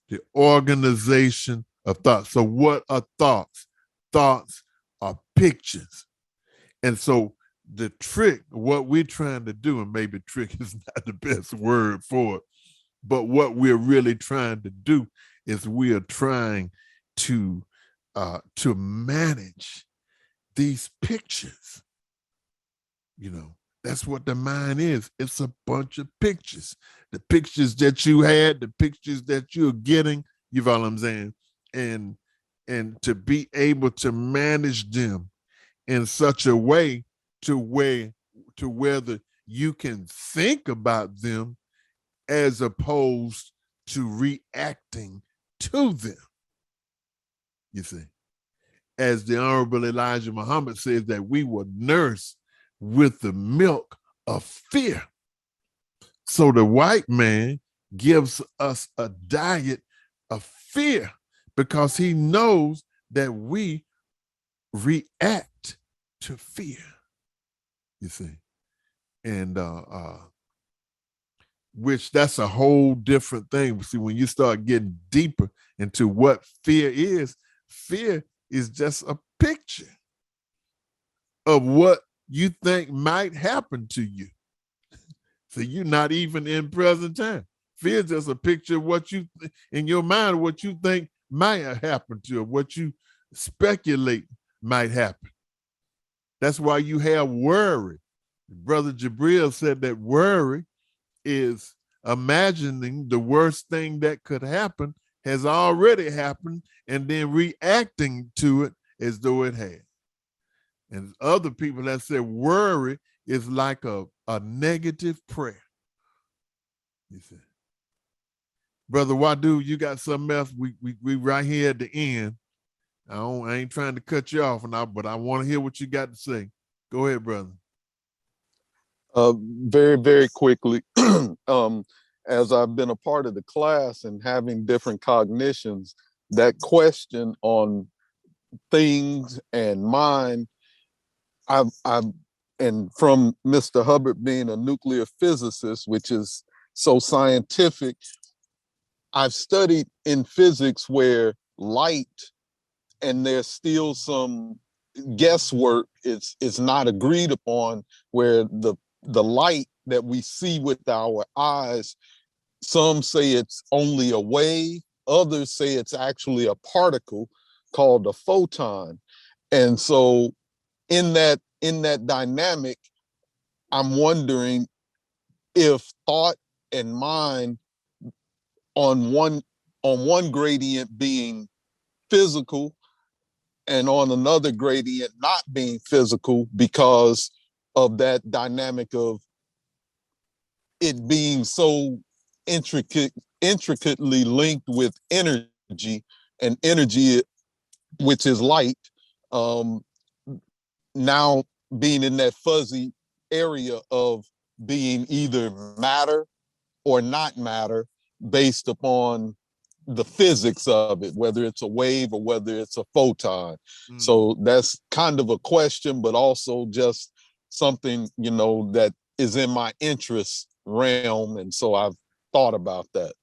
the organization of thoughts. So what are thoughts? Thoughts are pictures. And so the trick, what we're trying to do, and maybe trick is not the best word for it, but what we're really trying to do is we are trying to manage these pictures. You know, that's what the mind is. It's a bunch of pictures. The pictures that you had, the pictures that you're getting, you follow what I'm saying? And to be able to manage them in such a way to whether you can think about them as opposed to reacting to them. You see, as the Honorable Elijah Muhammad says, that we were nursed with the milk of fear. So the white man gives us a diet of fear because he knows that we react to fear. You see, and which that's a whole different thing. See, when you start getting deeper into what fear is just a picture of what you think might happen to you. So you're not even in present time. Fear is just a picture of what you, in your mind, what you think might have happened to you, what you speculate might happen. That's why you have worry. Brother Jabril said that worry is imagining the worst thing that could happen has already happened and then reacting to it as though it had. And other people that said worry is like a negative prayer. You see. Brother Wadu, you got something else? We right here at the end. I ain't trying to cut you off now, but I want to hear what you got to say. Go ahead, brother. Very, very quickly. As I've been a part of the class and having different cognitions, that question on things and mind, I've and from Mr. Hubbard being a nuclear physicist, which is so scientific, I've studied in physics where light, and there's still some guesswork, it's not agreed upon, where the light that we see with our eyes, some say it's only a wave, others say it's actually a particle called a photon. And so in that dynamic, I'm wondering if thought and mind on one gradient being physical and on another gradient not being physical, because of that dynamic of it being so intricately linked with energy, and energy, which is light, now being in that fuzzy area of being either matter or not matter based upon the physics of it, whether it's a wave or whether it's a photon. So that's kind of a question, but also just something, that is in my interest realm. And so I've thought about that.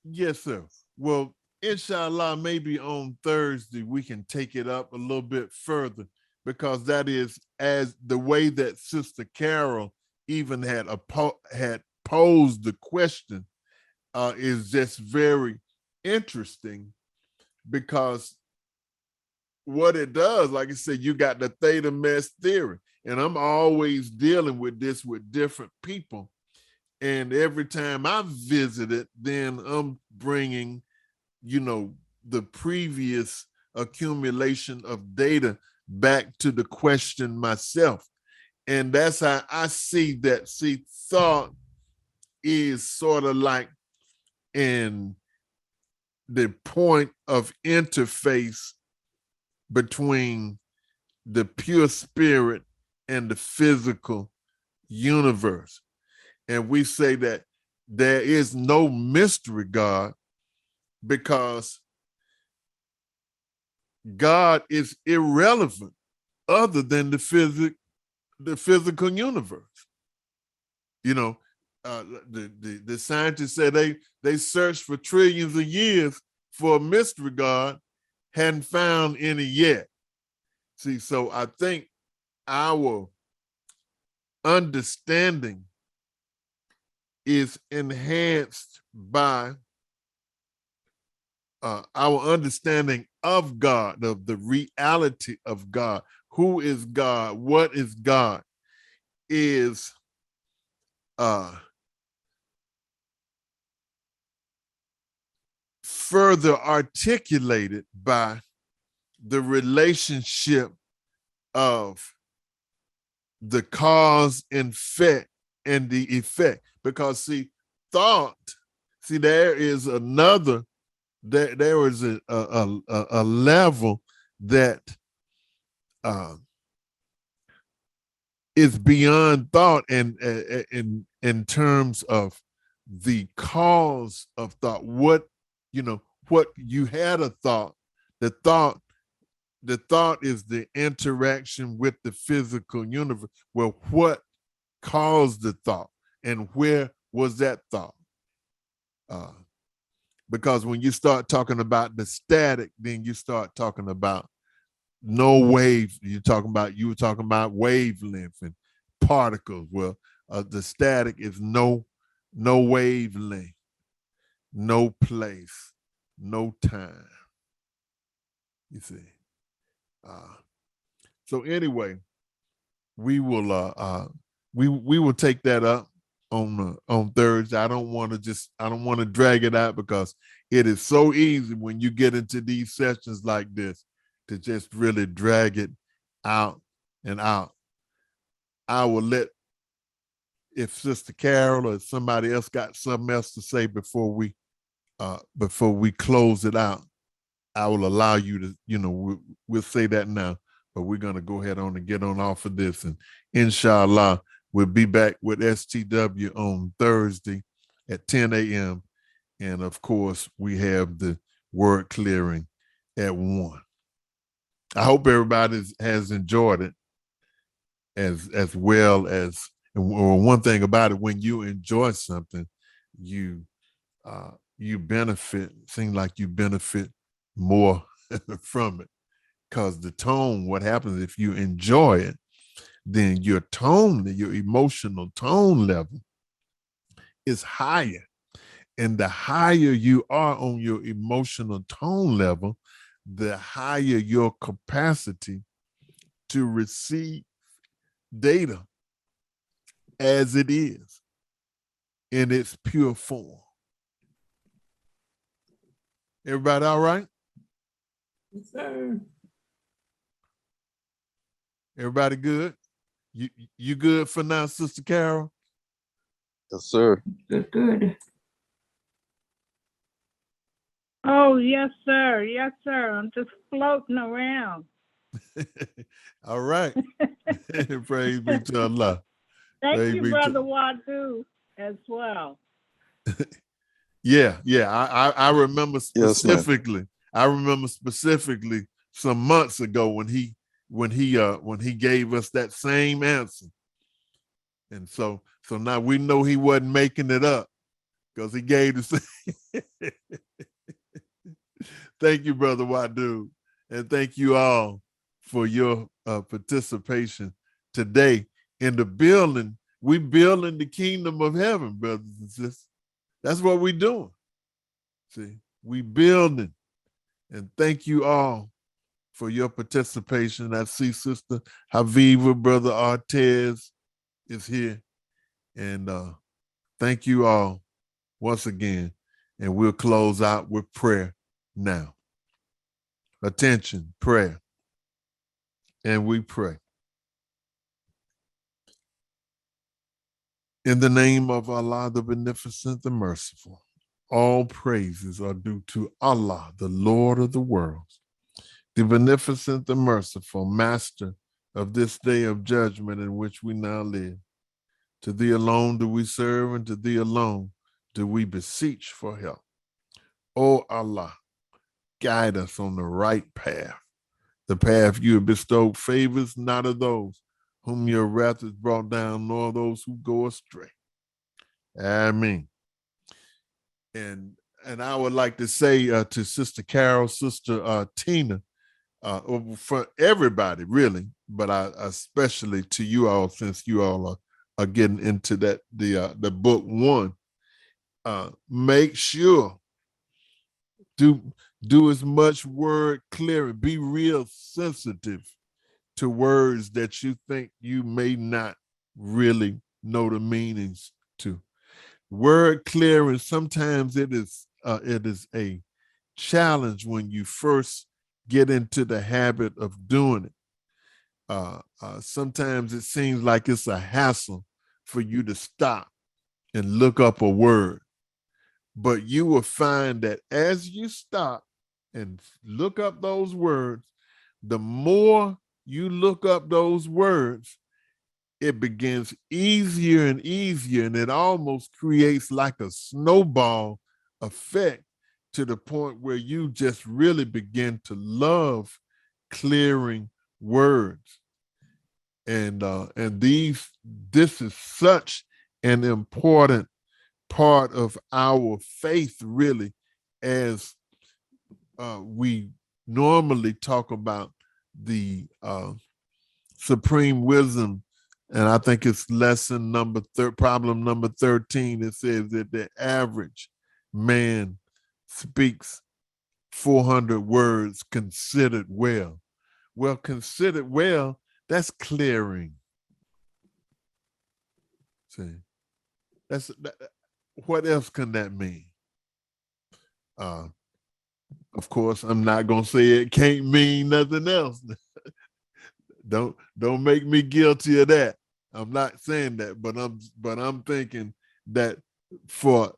Yes, sir. Well, inshallah, maybe on Thursday we can take it up a little bit further, because that is, as the way that Sister Carol even had posed the question, is just very interesting, because what it does, like I said, you got the theta mesh theory, and I'm always dealing with this with different people. And every time I visit it, then I'm bringing, the previous accumulation of data back to the question myself. And that's how I see that. See, thought is sort of like in the point of interface between the pure spirit and the physical universe. And we say that there is no mystery God, because God is irrelevant other than the physical universe. The scientists say they searched for trillions of years for a mystery God, hadn't found any yet. See, so I think our understanding is enhanced by our understanding of God, of the reality of God. Who is God? What is God? Is further articulated by the relationship of the cause and effect and the effect. Because see, there is another, there is a level that is beyond thought, and in terms of the cause of thought. What you had a thought, the thought is the interaction with the physical universe. Well, what caused the thought, and where was that thought? Because when you start talking about the static, then you start talking about no wave. You were talking about wavelength and particles. Well, the static is no wavelength, no place, no time. You see. So anyway, we will take that up on Thursday. I don't want to drag it out because it is so easy when you get into these sessions like this to just really drag it out and out. I will let, if Sister Carol or somebody else got something else to say before we close it out, I will allow you to, we'll say that now, but we're going to go ahead on and get on off of this. And inshallah, we'll be back with STW on Thursday at 10 a.m. And of course, we have the word clearing at 1. I hope everybody has enjoyed it as well as, one thing about it, when you enjoy something, you benefit, seems like you benefit more from it, because the tone, what happens if you enjoy it, then your emotional tone level is higher. And the higher you are on your emotional tone level, the higher your capacity to receive data as it is in its pure form. Everybody all right? Yes, sir. Everybody good? You good for now, Sister Carol? Yes, sir. Good. Oh, yes, sir. Yes, sir. I'm just floating around. All right. Praise be to Allah. Thank Praise you, be Brother to- Wadu, as well. Yeah. I remember Yes, ma'am. specifically. I remember specifically some months ago when he gave us that same answer. And so now we know he wasn't making it up, because he gave the same. Thank you, Brother Wadu. And thank you all for your participation today in the building. We building the kingdom of heaven, brothers and sisters. That's what we're doing. See, we building. And thank you all for your participation. I see Sister Haviva, Brother Artez is here. And thank you all once again. And we'll close out with prayer now. Attention, prayer. And we pray. In the name of Allah, the Beneficent, the Merciful, all praises are due to Allah, the Lord of the worlds, the Beneficent, the Merciful, Master of this day of judgment in which we now live. To thee alone do we serve, and to thee alone do we beseech for help. O Allah, guide us on the right path, the path you have bestowed favors, not of those whom your wrath is brought down, nor those who go astray. Amen. And I would like to say to Sister Carol, Sister Tina, for everybody really, but especially to you all, since you all are getting into that the book 1. Make sure do as much word clearing. Be real sensitive to words that you think you may not really know the meanings to. Word clearing, sometimes it is a challenge when you first get into the habit of doing it. Sometimes it seems like it's a hassle for you to stop and look up a word. But you will find that as you stop and look up those words, the more you look up those words, it begins easier and easier, and it almost creates like a snowball effect to the point where you just really begin to love clearing words. And this is such an important part of our faith, really, as we normally talk about the supreme wisdom. And I think it's lesson problem number 13. It says that the average man speaks 400 words considered well. Well, considered well, that's clearing. See, What else can that mean? Of course, I'm not gonna say it can't mean nothing else. Don't make me guilty of that. I'm not saying that, but I'm thinking that for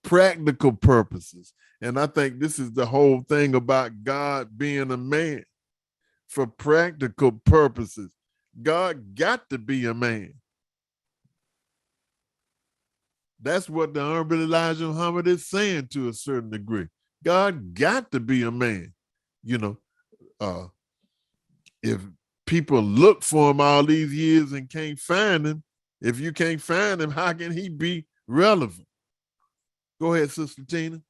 practical purposes, and I think this is the whole thing about God being a man. For practical purposes, God got to be a man. That's what the Honorable Elijah Muhammad is saying to a certain degree. God got to be a man. You know, if people look for him all these years and can't find him, if you can't find him, how can he be relevant? Go ahead, Sister Tina.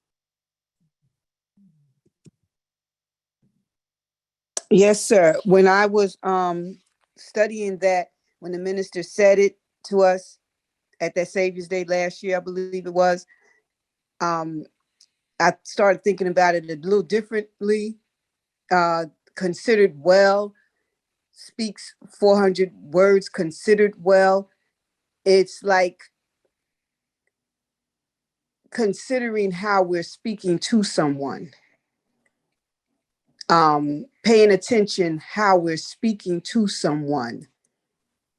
Yes, sir. When I was studying that, when the minister said it to us at that Savior's Day last year, I believe it was, I started thinking about it a little differently. Considered well, speaks 400 words, considered well. It's like considering how we're speaking to someone, paying attention how we're speaking to someone,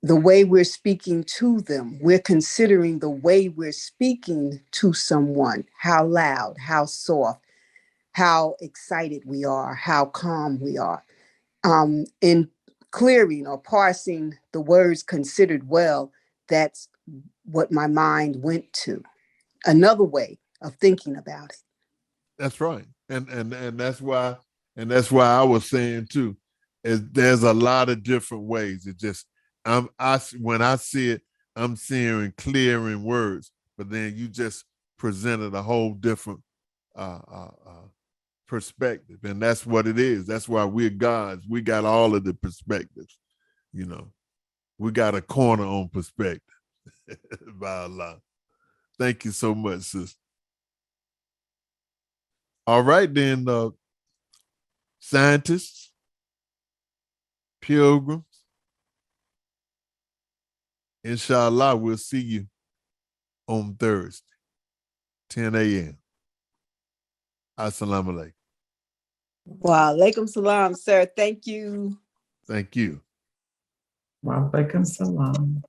the way we're speaking to them. We're considering the way we're speaking to someone, how loud, how soft, how excited we are, how calm we are. In clearing or parsing the words considered well, that's what my mind went to. Another way of thinking about it. That's right. And that's why I was saying too, is there's a lot of different ways. It just when I see it, I'm seeing clear in words, but then you just presented a whole different perspective. And that's what it is. That's why we're gods. We got all of the perspectives, you know. We got a corner on perspective. By Allah. Thank you so much, sister. All right, then, scientists, pilgrims, inshallah, we'll see you on Thursday, 10 a.m. Assalamu alaikum. Wa alaikum salam, sir. Thank you. Thank you. Wa alaikum salam.